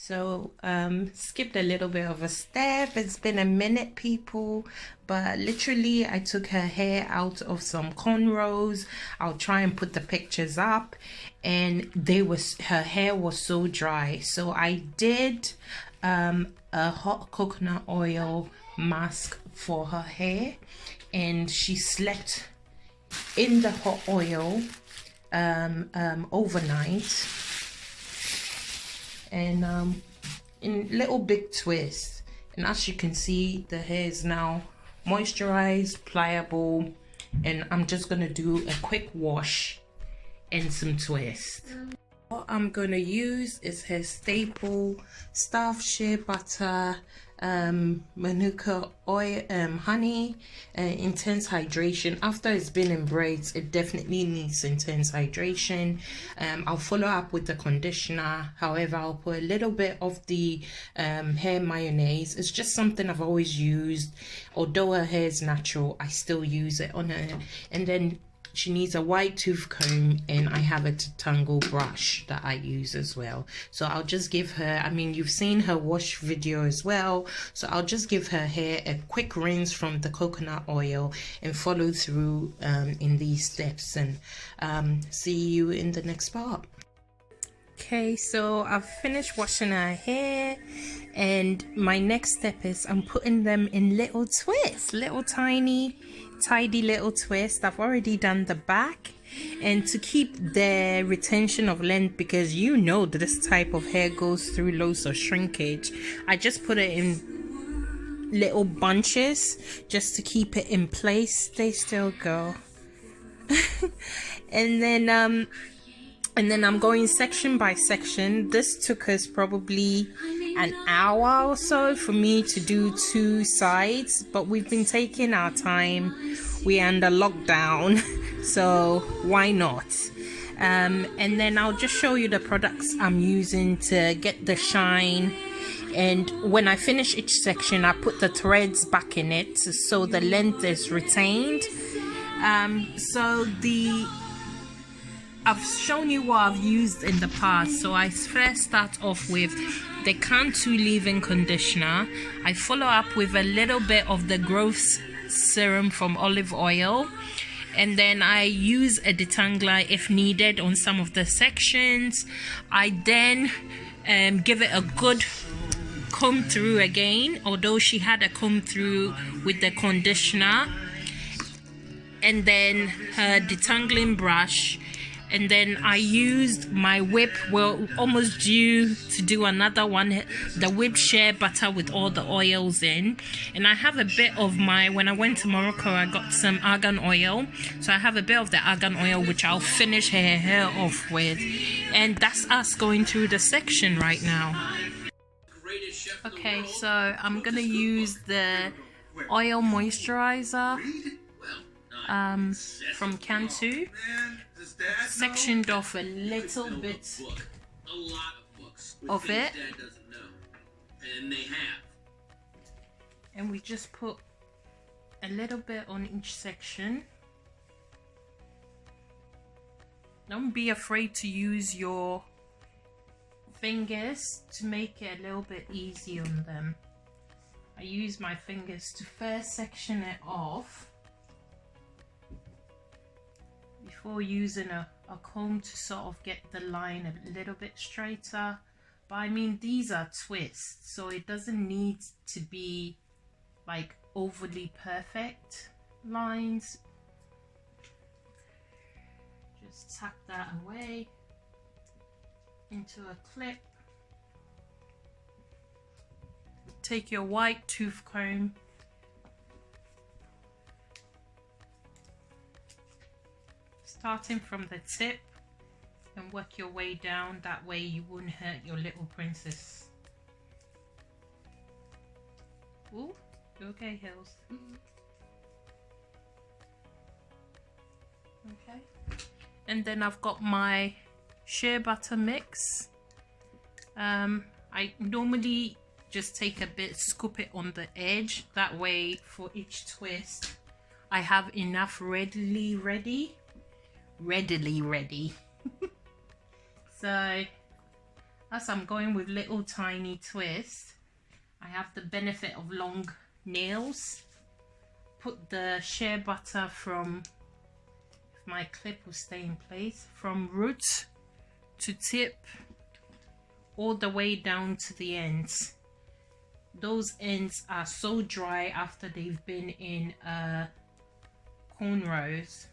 So skipped a little bit of a step. It's been a minute, people, but literally I took her hair out of some cornrows. I'll try and put the pictures up, and her hair was so dry, so I did a hot coconut oil mask for her hair, and she slept in the hot oil overnight, and in little big twists. And as you can see, the hair is now moisturized, pliable, and I'm just gonna do a quick wash and some twists. What I'm gonna use is her staple Staff shea butter, manuka oil, honey, intense hydration. After it's been in braids, it definitely needs intense hydration. I'll follow up with the conditioner. However, I'll put a little bit of the hair mayonnaise. It's just something I've always used. Although her hair is natural, I still use it on her. And then she needs a white tooth comb, and I have a Tatangle brush that I use as well. So I'll just give her, I mean, you've seen her wash video as well, so I'll just give her hair a quick rinse from the coconut oil and follow through in these steps, and see you in the next part. Okay, so I've finished washing her hair, and my next step is I'm putting them in little twists, little tidy little twists. I've already done the back, and to keep the retention of length, because you know that this type of hair goes through loads of shrinkage, I just put it in little bunches just to keep it in place. Stay still, girl. and then I'm going section by section. This took us probably an hour or so for me to do 2 sides, but we've been taking our time. We're under lockdown, so why not? And then I'll just show you the products I'm using to get the shine. And when I finish each section, I put the threads back in it so the length is retained. I've shown you what I've used in the past. So I first start off with the Cantu leave-in conditioner. I follow up with a little bit of the growth serum from olive oil, and then I use a detangler if needed on some of the sections. I then give it a good comb through again, although she had a comb through with the conditioner, and then her detangling brush. And then I used my whip. We're almost due to do another one, the whip shea butter with all the oils in. And I have a bit of when I went to Morocco, I got some argan oil. So I have a bit of the argan oil, which I'll finish her hair off with. And that's us going through the section right now. Okay, so I'm gonna use the oil moisturizer from Cantu. Sectioned off a little bit of it, and we just put a little bit on each section. Don't be afraid to use your fingers to make it a little bit easy on them. I use my fingers to first section it off before using a comb to sort of get the line a little bit straighter. But I mean, these are twists, so it doesn't need to be like overly perfect lines. Just tuck that away into a clip. Take your white tooth comb, starting from the tip, and work your way down. That way you won't hurt your little princess. Ooh, you okay, Hills? Okay. And then I've got my shea butter mix. I normally just take a bit, scoop it on the edge. That way for each twist I have enough readily ready. So as I'm going with little tiny twists, I have the benefit of long nails. Put the shea butter from, if my clip will stay in place, from root to tip all the way down to the ends. Those ends are so dry after they've been in cornrows.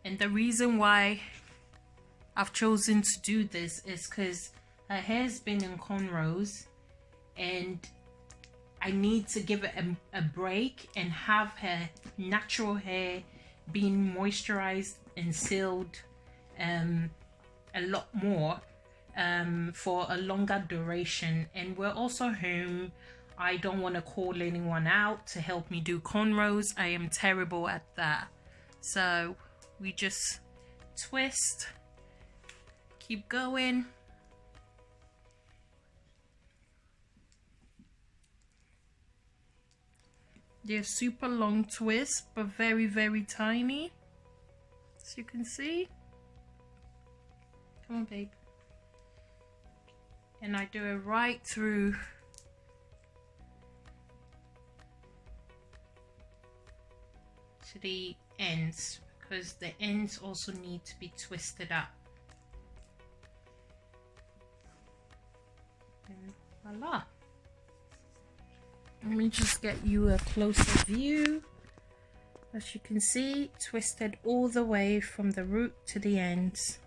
And the reason why I've chosen to do this is because her hair's been in cornrows and I need to give it a break and have her natural hair being moisturized and sealed a lot more for a longer duration. And we're also home. I don't want to call anyone out to help me do cornrows. I am terrible at that. So we just twist, keep going. They're super long twists, but very, very tiny, as you can see. Come on, babe. And I do it right through to the ends, because the ends also need to be twisted up. And voila. Let me just get you a closer view. As you can see, twisted all the way from the root to the ends.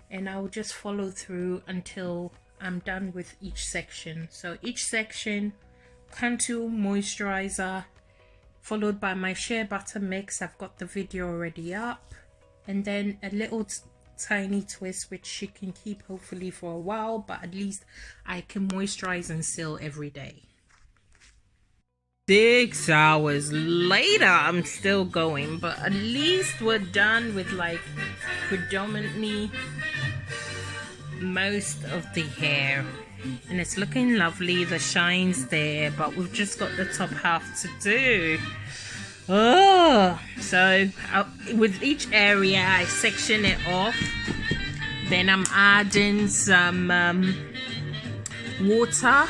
And I'll just follow through until I'm done with each section. So each section, Cantu moisturizer, followed by my shea butter mix. I've got the video already up. And then a little tiny twist, which you can keep hopefully for a while, but at least I can moisturize and seal every day. 6 hours later, I'm still going, but at least we're done with like predominantly most of the hair, and it's looking lovely. The shine's there, but we've just got the top half to do. Oh, so with each area I section it off, then I'm adding some water.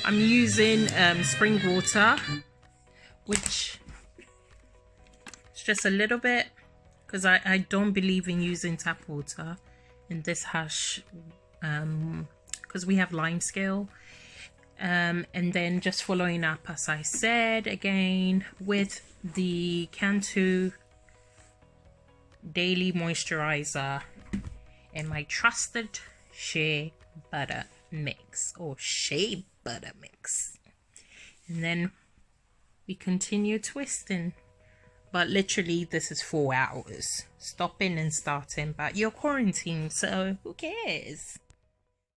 I'm using spring water, which is just a little bit, because I don't believe in using tap water in this hash, because we have lime scale. And then just following up, as I said, again with the Cantu Daily Moisturizer and my trusted shea butter mix, or shea butter mix. And then we continue twisting, but literally this is 4 hours stopping and starting, but you're quarantined, so who cares?